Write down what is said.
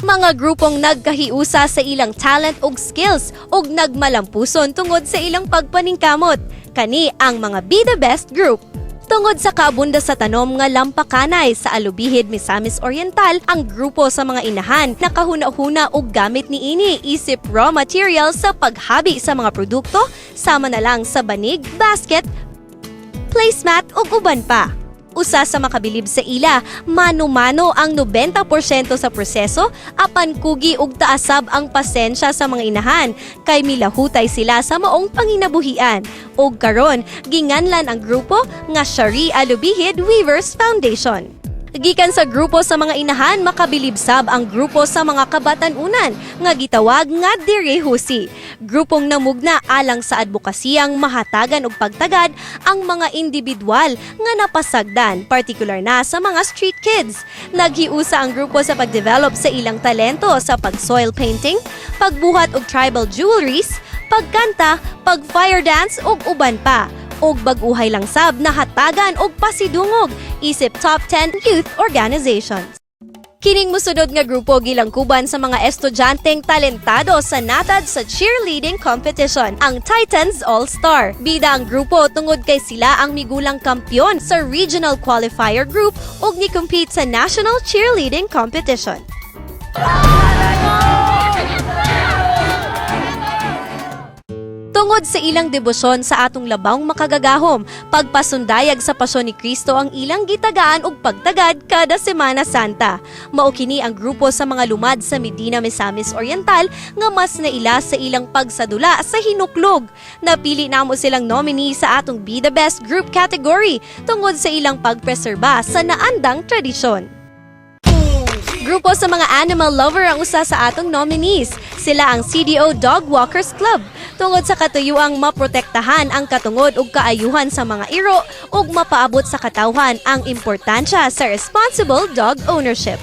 Mga grupong nagkahiusa sa ilang talent ug skills ug nagmalampuson tungod sa ilang pagpaningkamot. Kani ang mga Be The Best Group. Tungod sa kaabunda sa tanom nga lampakanay sa Alubihid, Misamis Oriental, ang grupo sa mga inahan nakahuna-huna og gamit niini isip raw material sa paghabi sa mga produkto, sama na lang sa banig, basket, placemat ug uban pa. Usa sa makabilib sa ila, mano-mano ang 90% sa proseso, apan kugi ug taasab ang pasensya sa mga inahan, kay milahutay sila sa maong panginabuhian. Ug karon, ginganlan ang grupo nga Shari Alubihid Weavers Foundation. Gikan sa grupo sa mga inahan, makabilib sab ang grupo sa mga kabatanunan nga gitawag nga Diri Husi. Grupong namugna alang sa advokasiyang mahatagan og pagtagad ang mga individual nga napasagdan, partikular na sa mga street kids. Naghiusa ang grupo sa pagdevelop sa ilang talento sa pag-soil painting, pagbuhat og tribal jewelries, pagkanta, pag-fire dance ug uban pa. Og baguhay lang sab na hatagan og pasidungog isip top 10 youth organizations. Kining musudod nga grupo gilangkuban sa mga estudyanteng talentado sa natad sa cheerleading competition, ang Titans All-Star. Bida ang grupo tungod kay sila ang migulang kampyon sa regional qualifier group ug ni-compete sa national cheerleading competition. Tungod sa ilang debosyon sa atong labawng makagagahom, pagpasundayag sa pasyon ni Kristo ang ilang gitagaan ug pagtagad kada Semana Santa. Mao kini ang grupo sa mga lumad sa Medina, Misamis Oriental nga mas naila sa ilang pagsadula sa hinuklog. Napili namo silang nominee sa atong Be The Best Group category tungod sa ilang pagpreserba sa naandang tradisyon. Grupo sa mga animal lover ang usa sa atong nominees. Sila ang CDO Dog Walkers Club. Tungod sa katuyuang maprotektahan ang katungod ug kaayuhan sa mga iro ug mapaabot sa katawhan ang importansya sa responsible dog ownership.